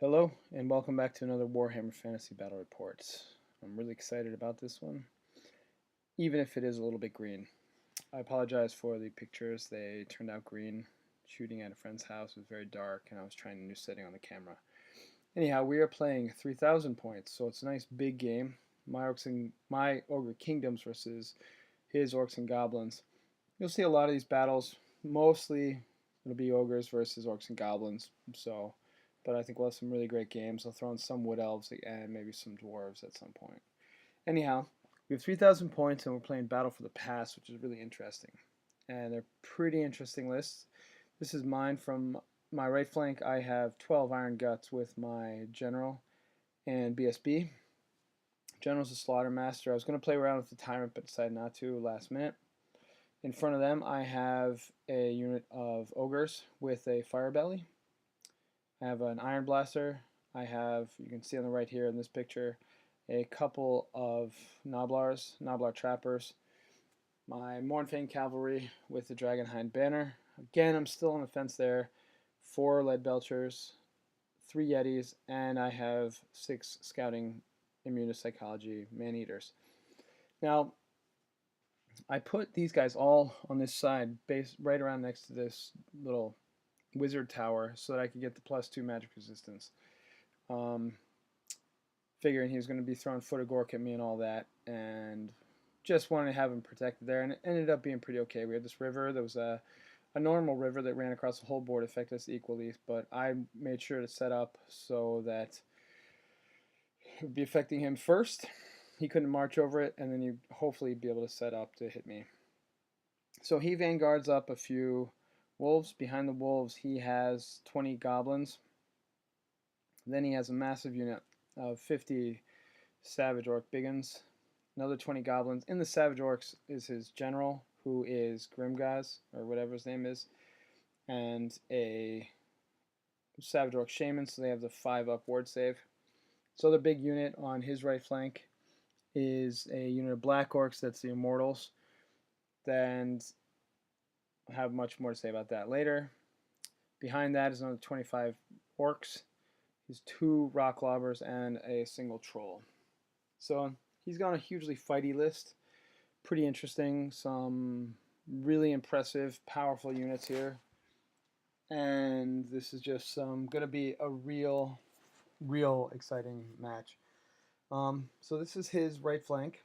Hello, and welcome back to another Warhammer Fantasy Battle Reports. I'm really excited about this one, even if it is a little bit green. I apologize for the pictures. They turned out green. Shooting at a friend's house was very dark, and I was trying a new setting on the camera. Anyhow, we are playing 3,000 points, so it's a nice big game. My Ogre Kingdoms versus his Orcs and Goblins. You'll see a lot of these battles. Mostly, it'll be Ogres versus Orcs and Goblins. But I think we'll have some really great games. I'll throw in some Wood Elves and maybe some Dwarves at some point. Anyhow, we have 3,000 points and we're playing Battle for the Past, which is really interesting. And they're pretty interesting lists. This is mine. From my right flank, I have 12 Iron Guts with my General and BSB. General's a Slaughter Master. I was going to play around with the Tyrant, but decided not to last minute. In front of them, I have a unit of Ogres with a Fire Belly. I have an Iron Blaster. I have, you can see on the right here in this picture, a couple of Gnoblar Trappers. My Mournfang Cavalry with the Dragonhind Banner. Again, I'm still on the fence there. 4 Lead Belchers, 3 Yetis, and I have 6 Scouting Immunopsychology Man-Eaters. Now, I put these guys all on this side, right around next to this little wizard tower, so that I could get the +2 magic resistance. Figuring he was going to be throwing Foot of Gork at me and all that, and just wanted to have him protected there, and it ended up being pretty okay. We had this river. There was a normal river that ran across the whole board, affected us equally, but I made sure to set up so that it would be affecting him first. He couldn't march over it, and then you'd hopefully be able to set up to hit me. So he vanguards up a few wolves. Behind the wolves, he has 20 goblins. Then he has a massive unit of 50 Savage Orc Biggins. Another 20 goblins. In the Savage Orcs is his general, who is Grimgaz, or whatever his name is, and a Savage Orc Shaman, so they have the 5-up ward save. So the big unit on his right flank is a unit of Black Orcs, that's the Immortals. Then I'll have much more to say about that later. Behind that is another 25 Orcs. He's 2 Rock Lobbers and a single Troll. So he's got a hugely fighty list. Pretty interesting. Some really impressive, powerful units here. And this is just going to be a real exciting match. So this is his right flank.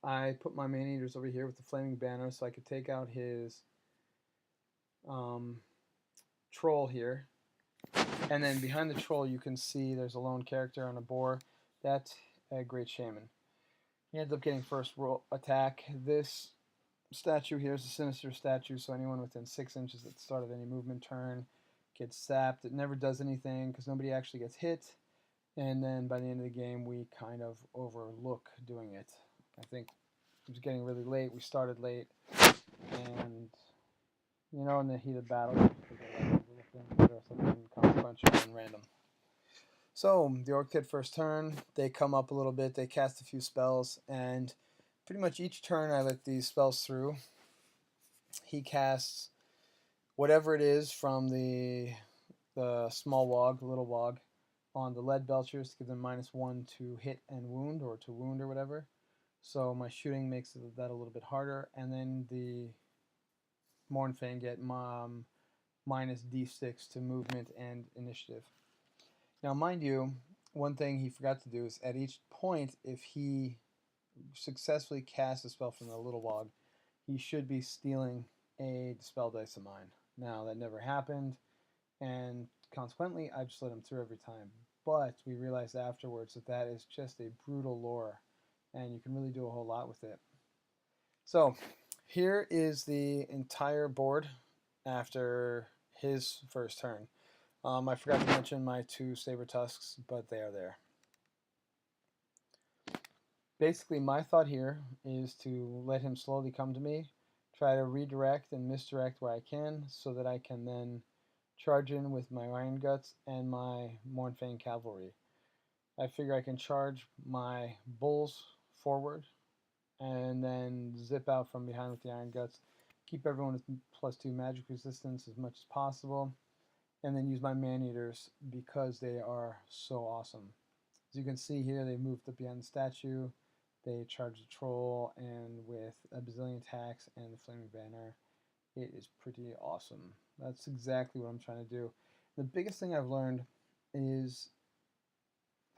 I put my Man-Eaters over here with the Flaming Banner so I could take out his Troll here. And then behind the Troll you can see there's a lone character on a boar. That's a Great Shaman. He ends up getting first attack. This statue here is a Sinister statue, so anyone within 6 inches at the start of any movement turn gets sapped. It never does anything because nobody actually gets hit. And then by the end of the game, we kind of overlook doing it. I think it was getting really late. We started late. And, you know, in the heat of battle, there's something consequential and random. So, the Orc Kid first turn, they come up a little bit, they cast a few spells, and pretty much each turn I let these spells through. He casts whatever it is from the small wog, the little wog, on the Lead Belchers to give them -1 to hit and wound, or to wound or whatever. So my shooting makes that a little bit harder, and then the Mournfang get -D6 to movement and initiative. Now, mind you, one thing he forgot to do is at each point, if he successfully casts a spell from the little wog, he should be stealing a dispel dice of mine. Now, that never happened, and consequently, I just let him through every time. But we realized afterwards that that is just a brutal lore, and you can really do a whole lot with it. So, here is the entire board after his first turn. I forgot to mention my 2 Saber Tusks, but they are there. Basically, my thought here is to let him slowly come to me, try to redirect and misdirect where I can, so that I can then charge in with my Iron Guts and my Mournfang Cavalry. I figure I can charge my Bulls forward, and then zip out from behind with the Iron Guts, keep everyone with +2 magic resistance as much as possible, and then use my man-eaters because they are so awesome. As you can see here, they moved up behind the statue. They charge the troll, and with a bazillion attacks and the flaming banner, it is pretty awesome. That's exactly what I'm trying to do. The biggest thing I've learned is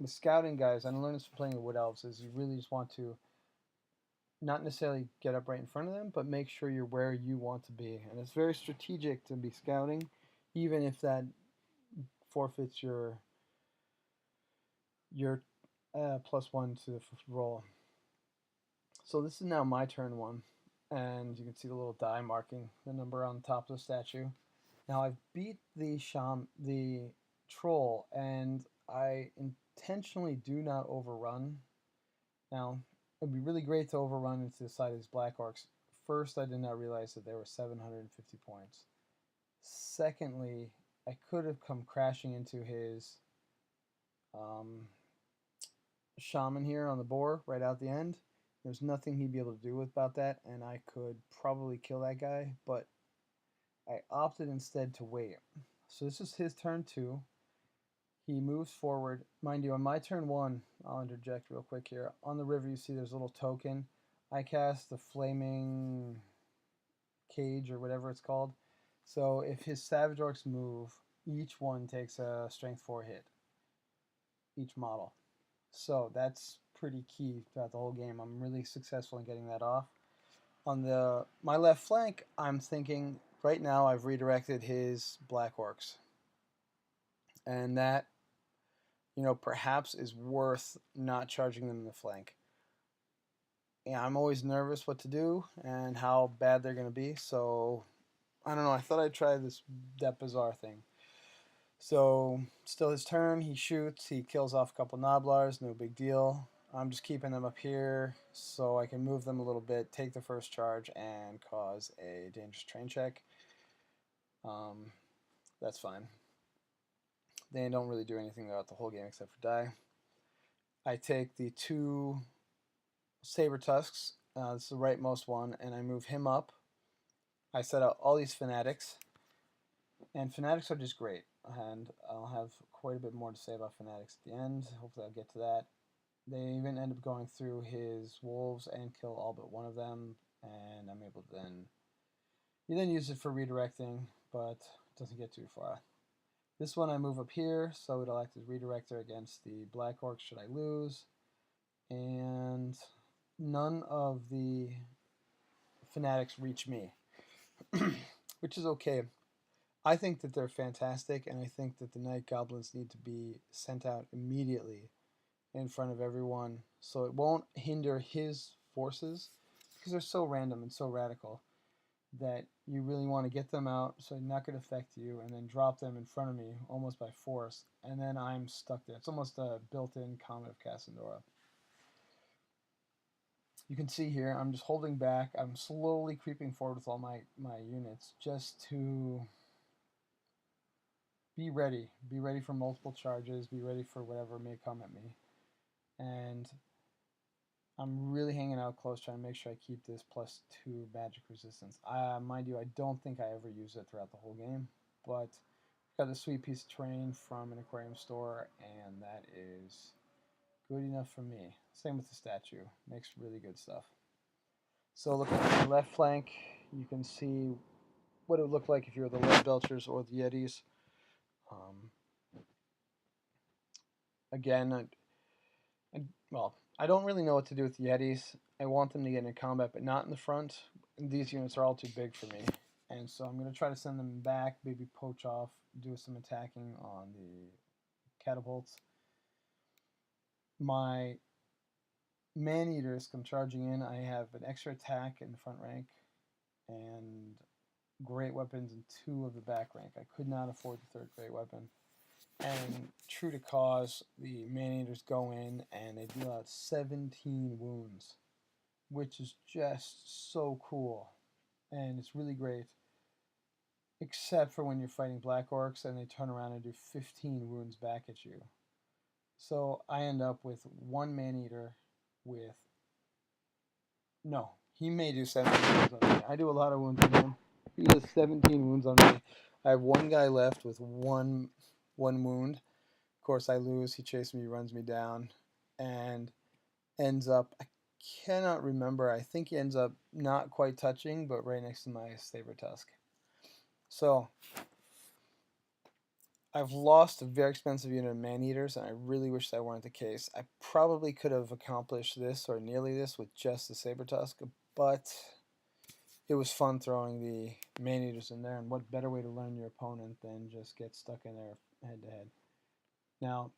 the scouting guys, and I learned this from playing with Wood Elves, is you really just want to not necessarily get up right in front of them, but make sure you're where you want to be. And it's very strategic to be scouting, even if that forfeits your +1 to the roll. So this is now my turn 1, and you can see the little die marking the number on the top of the statue. Now I've beat the troll, and I intentionally do not overrun. Now it'd be really great to overrun into the side of these black orcs. First, I did not realize that there were 750 points. Secondly, I could have come crashing into his shaman here on the boar right out the end. There's nothing he'd be able to do about that, and I could probably kill that guy, but I opted instead to wait. So this is his turn 2. He moves forward. Mind you, on my turn 1, I'll interject real quick here. On the river, you see there's a little token. I cast the flaming cage or whatever it's called. So if his savage orcs move, each one takes a strength 4 hit. Each model. So that's pretty key throughout the whole game. I'm really successful in getting that off. On my left flank, I'm thinking right now I've redirected his black orcs. And that, perhaps is worth not charging them in the flank. Yeah, I'm always nervous what to do and how bad they're going to be. So, I don't know. I thought I'd try that bizarre thing. So, still his turn. He shoots. He kills off a couple Noblars. No big deal. I'm just keeping them up here so I can move them a little bit, take the first charge, and cause a dangerous train check. That's fine. They don't really do anything throughout the whole game except for die. I take the 2 saber tusks. This is the rightmost one, and I move him up. I set out all these fanatics, and fanatics are just great. And I'll have quite a bit more to say about fanatics at the end. Hopefully I'll get to that. They even end up going through his wolves and kill all but one of them, and I'm able to you then use it for redirecting, but it doesn't get too far. This one I move up here, so it'll act as redirector against the black orcs should I lose, and none of the fanatics reach me, which is okay. I think that they're fantastic, and I think that the night goblins need to be sent out immediately in front of everyone so it won't hinder his forces, because they're so random and so radical that you really want to get them out so they're not going to affect you, and then drop them in front of me almost by force, and then I'm stuck there. It's almost a built-in Comet of Cassandora. You can see here I'm just holding back. I'm slowly creeping forward with all my units just to be ready. Be ready for multiple charges. Be ready for whatever may come at me. And I'm really hanging out close, trying to make sure I keep this +2 magic resistance. Mind you, I don't think I ever use it throughout the whole game, but got a sweet piece of terrain from an aquarium store, and that is good enough for me. Same with the statue. Makes really good stuff. So looking at the left flank, you can see what it would look like if you were the Lead Belchers or the Yetis. Again, I don't really know what to do with the Yetis. I want them to get into combat, but not in the front. These units are all too big for me. And so I'm going to try to send them back, maybe poach off, do some attacking on the catapults. My man-eaters come charging in. I have an extra attack in the front rank and great weapons in 2 of the back rank. I could not afford the 3rd great weapon. And true to cause, the man-eaters go in and they deal out 17 wounds, which is just so cool. And it's really great, except for when you're fighting black orcs and they turn around and do 15 wounds back at you. So I end up with 1 man-eater with... No, he may do 17 wounds on me. I do a lot of wounds on him. He does 17 wounds on me. I have one guy left with one wound. Of course, I lose. He chases me, runs me down, and ends up. I cannot remember. I think he ends up not quite touching, but right next to my saber tusk. So I've lost a very expensive unit of man-eaters, and I really wish that weren't the case. I probably could have accomplished this, or nearly this, with just the saber tusk, but it was fun throwing the man-eaters in there, and what better way to learn your opponent than just get stuck in there head-to-head. Now,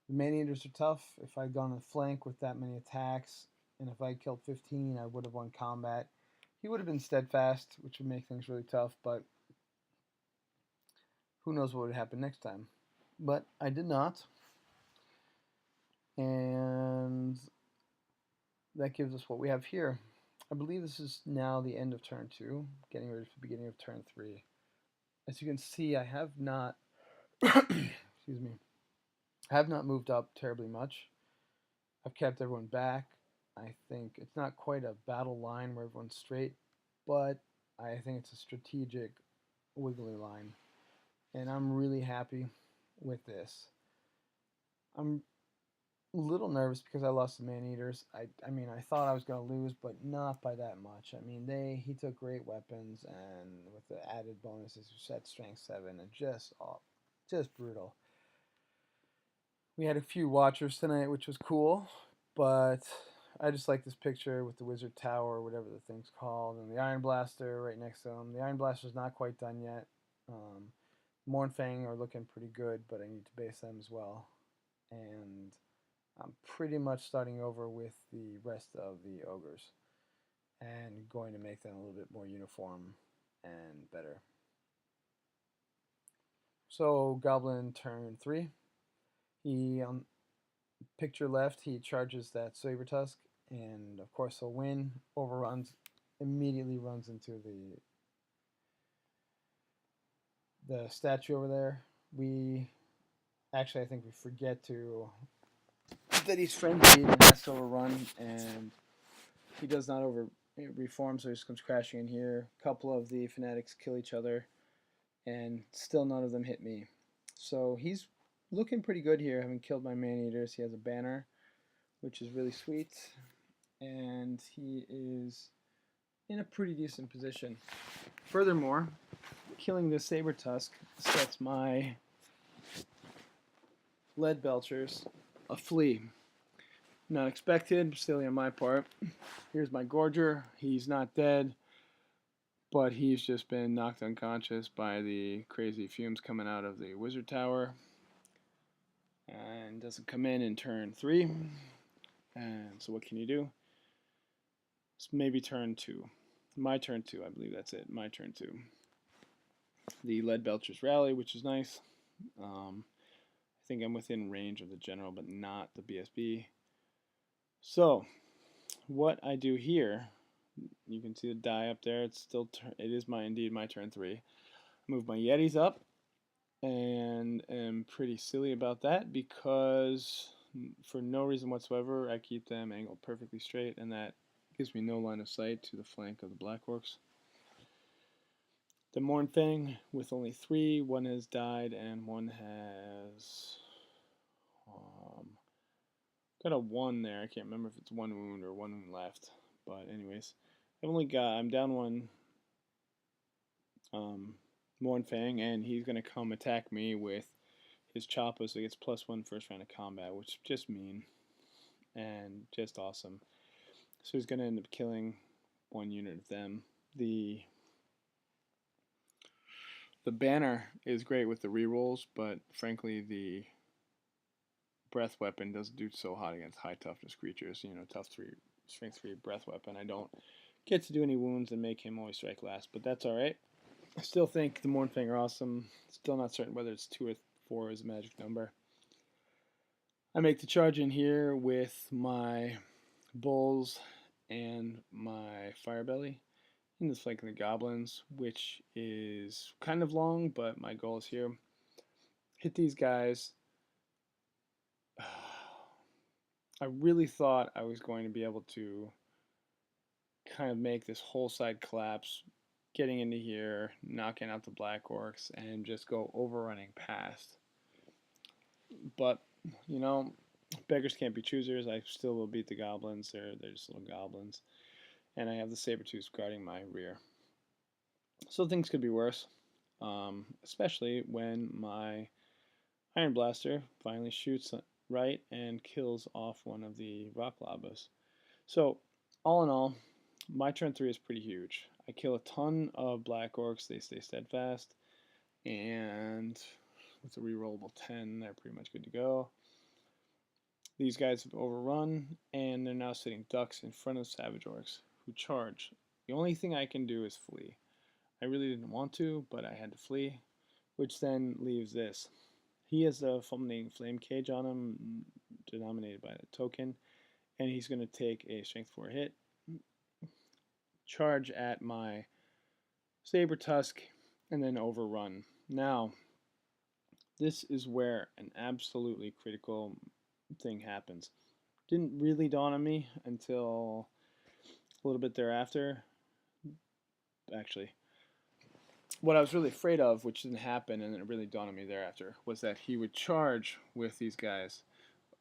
the man-eaters are tough. If I'd gone on the flank with that many attacks, and if I killed 15, I would have won combat. He would have been steadfast, which would make things really tough, but who knows what would happen next time. But I did not. And that gives us what we have here. I believe this is now the end of turn 2, getting ready for the beginning of turn 3. As you can see, I have not excuse me. I have not moved up terribly much. I've kept everyone back. I think it's not quite a battle line where everyone's straight, but I think it's a strategic wiggly line. And I'm really happy with this. I'm a little nervous because I lost the man-eaters. I mean, I thought I was going to lose, but not by that much. I mean, he took great weapons, and with the added bonuses, we set strength 7, and just brutal. We had a few watchers tonight, which was cool, but I just like this picture with the wizard tower, or whatever the thing's called, and the iron blaster right next to him. The iron blaster's not quite done yet. Mornfang are looking pretty good, but I need to base them as well. And I'm pretty much starting over with the rest of the ogres and going to make them a little bit more uniform and better. So Goblin turn 3. He picture left, he charges that saber tusk, and of course he'll win. Overruns, immediately runs into the statue over there. I think we forget that he's frenzied and has to overrun, and he does not reform, so he just comes crashing in here. A couple of the fanatics kill each other, and still none of them hit me. So he's looking pretty good here, having killed my man-eaters. He has a banner, which is really sweet, and he is in a pretty decent position. Furthermore, killing this saber tusk sets my lead belchers a flea. Not expected, silly on my part. Here's my gorger. He's not dead, but he's just been knocked unconscious by the crazy fumes coming out of the wizard tower, and doesn't come in turn 3. And so what can you do? It's maybe turn 2. My turn 2, I believe that's it. My turn 2. The lead belchers rally, which is nice. I think I'm within range of the general, but not the BSB. So what I do here, you can see the die up there. It's still it is indeed my turn 3. I move my Yetis up, and am pretty silly about that because for no reason whatsoever I keep them angled perfectly straight, and that gives me no line of sight to the flank of the Black Orcs. The Mornfang with only 3, one has died and one has got a 1 there. I can't remember if it's 1 wound or 1 wound left, but anyways, I'm down 1 Mornfang, and he's gonna come attack me with his Choppa, so he gets +1 first round of combat, which is just mean and just awesome. So he's gonna end up killing 1 unit of them. The banner is great with the rerolls, but frankly the breath weapon doesn't do so hot against high toughness creatures. Tough 3, strength 3 breath weapon. I don't get to do any wounds and make him always strike last, but that's alright. I still think the Mornfang are awesome. Still not certain whether it's 2 or 4 is a magic number. I make the charge in here with my bulls and my firebelly in the flank of the goblins, which is kind of long, but my goal is here. Hit these guys. I really thought I was going to be able to kind of make this whole side collapse getting into here, knocking out the Black Orcs, and just go overrunning past. But, you know, beggars can't be choosers. I still will beat the Goblins. They're just little goblins. And I have the Sabertooths guarding my rear. So things could be worse, especially when my Iron Blaster finally shoots right and kills off one of the Rock Labas. So, all in all, my turn 3 is pretty huge. I kill a ton of Black Orcs, they stay steadfast, and with a rerollable 10, they're pretty much good to go. These guys have overrun, and they're now sitting ducks in front of Savage Orcs, who charge. The only thing I can do is flee. I really didn't want to, but I had to flee, which then leaves this. He has a fulminating flame cage on him, denominated by the token, and he's going to take a strength 4 hit, charge at my Saber Tusk, and then overrun. Now, this is where an absolutely critical thing happens. Didn't really dawn on me until a little bit thereafter. Actually, what I was really afraid of, which didn't happen, and it really dawned on me thereafter, was that he would charge with these guys,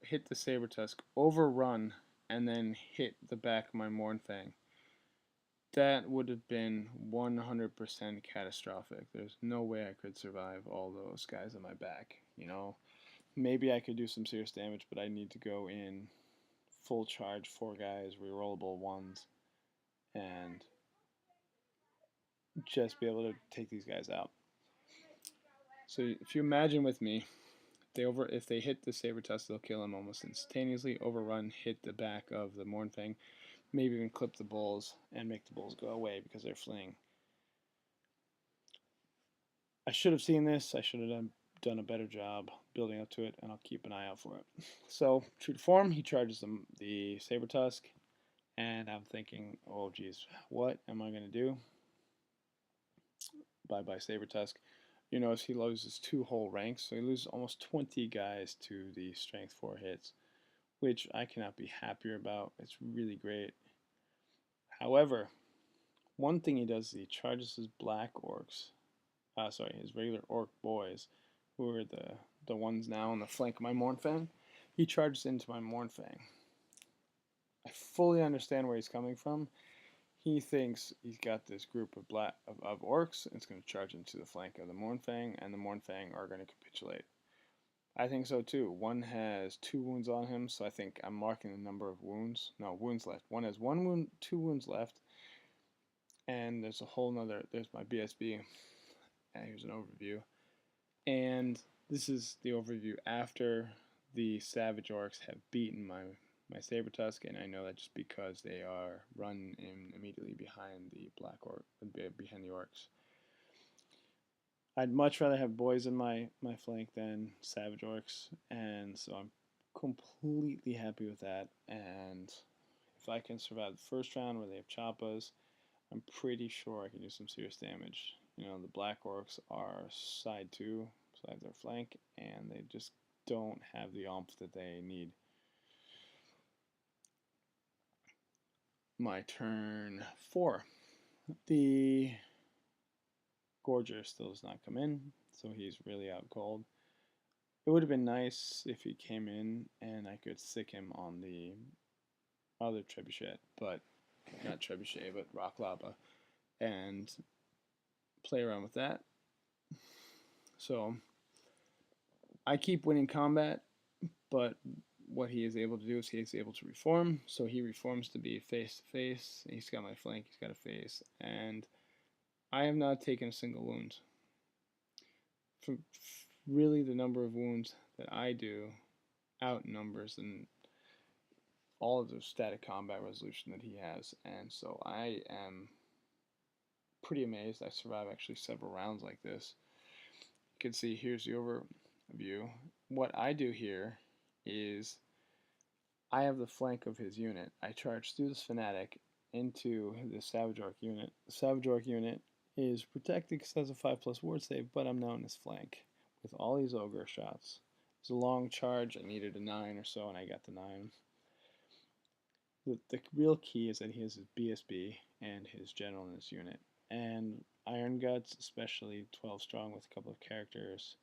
hit the Saber Tusk, overrun, and then hit the back of my Mournfang. That would have been 100% catastrophic. There's no way I could survive all those guys on my back. You know, maybe I could do some serious damage, but I need to go in full charge, 4 guys, rerollable 1s, and just be able to take these guys out. So if you imagine with me, if they hit the Saber Tusk, they'll kill him almost instantaneously. Overrun, hit the back of the Mournfang, maybe even clip the bulls and make the bulls go away because they're fleeing. I should have seen this. I should have done a better job building up to it, and I'll keep an eye out for it. So, true to form, he charges the Saber Tusk, and I'm thinking, oh geez, what am I going to do? Bye-bye Saber Tusk. You notice he loses 2 whole ranks, so he loses almost 20 guys to the strength 4 hits, which I cannot be happier about. It's really great. However, one thing he does is he charges his Black Orcs, his regular Orc boys, who are the ones now on the flank of my Mournfang. He charges into my Mournfang. I fully understand where he's coming from. He thinks he's got this group of Orcs, and it's going to charge into the flank of the Mournfang, and the Mournfang are going to capitulate. I think so too. One has 2 wounds on him, so I think I'm marking the number of wounds. No, wounds left. One has 1 wound, 2 wounds left, and there's a whole nother. There's my BSB. And here's an overview. And this is the overview after the Savage Orcs have beaten my Saber Tusk, and I know that just because they are run in immediately behind the behind the Orcs. I'd much rather have boys in my flank than Savage Orcs, and so I'm completely happy with that. And if I can survive the first round where they have Choppas, I'm pretty sure I can do some serious damage. You know, the Black Orcs are side their flank, and they just don't have the oomph that they need. My turn 4. The Gorger still does not come in, so he's really out cold. It would have been nice if he came in and I could stick him on the other Trebuchet, but not Trebuchet, but Rock Lava, and play around with that. So I keep winning combat, but what he is able to do is he is able to reform. So he reforms to be face to face. He's got my flank, he's got a face, and I have not taken a single wound. Really, the number of wounds that I do outnumbers and all of the static combat resolution that he has, and so I am pretty amazed I survived actually several rounds like this. You can see here's the overview. What I do here is I have the flank of his unit. I charge through this Fanatic into the Savage Orc unit. The Savage Orc unit is protected because it has a 5+ ward save, but I'm now in his flank with all these Ogre shots. It's a long charge. I needed a 9 or so, and I got the 9. The real key is that he has his BSB and his general in his unit, And Iron Guts, especially 12 strong with a couple of characters,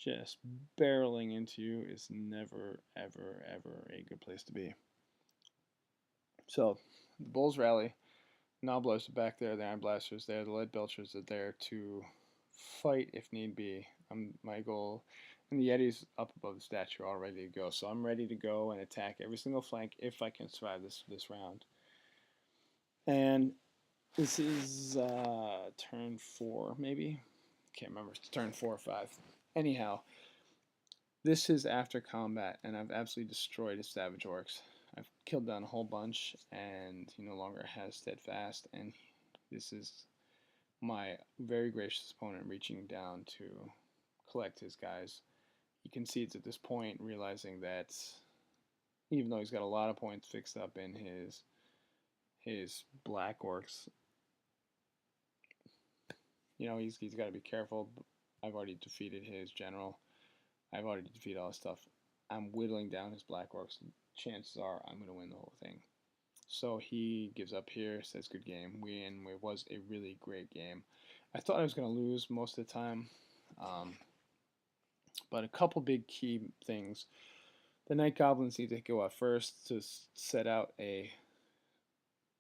just barreling into you is never, ever, ever a good place to be. So, the Bulls rally. Nobblers are back there, the Iron Blasters there, the Lead Belchers are there to fight if need be. My goal, and the Yeti's up above the statue, all ready to go. So I'm ready to go and attack every single flank if I can survive this round. And this is turn 4, maybe? Can't remember. It's turn 4 or 5. Anyhow, this is after combat, and I've absolutely destroyed his Savage Orcs. I've killed down a whole bunch, and he no longer has Steadfast, and this is my very gracious opponent reaching down to collect his guys. He concedes at this point, realizing that even though he's got a lot of points fixed up in his Black Orcs, he's got to be careful. I've already defeated his general. I've already defeated all his stuff. I'm whittling down his Black Orcs. Chances are I'm going to win the whole thing. So he gives up here, says good game. It was a really great game. I thought I was going to lose most of the time, but a couple big key things. The Night Goblins need to go out first to set out a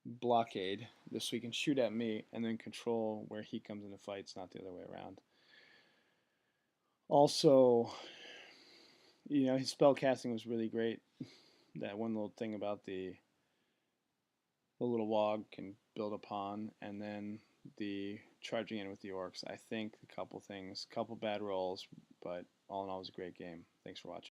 blockade so he can shoot at me and then control where he comes into fights, not the other way around. Also, his spell casting was really great. That one little thing about the little wog can build upon, and then the charging in with the orcs. I think a couple things, couple bad rolls, but all in all, it was a great game. Thanks for watching.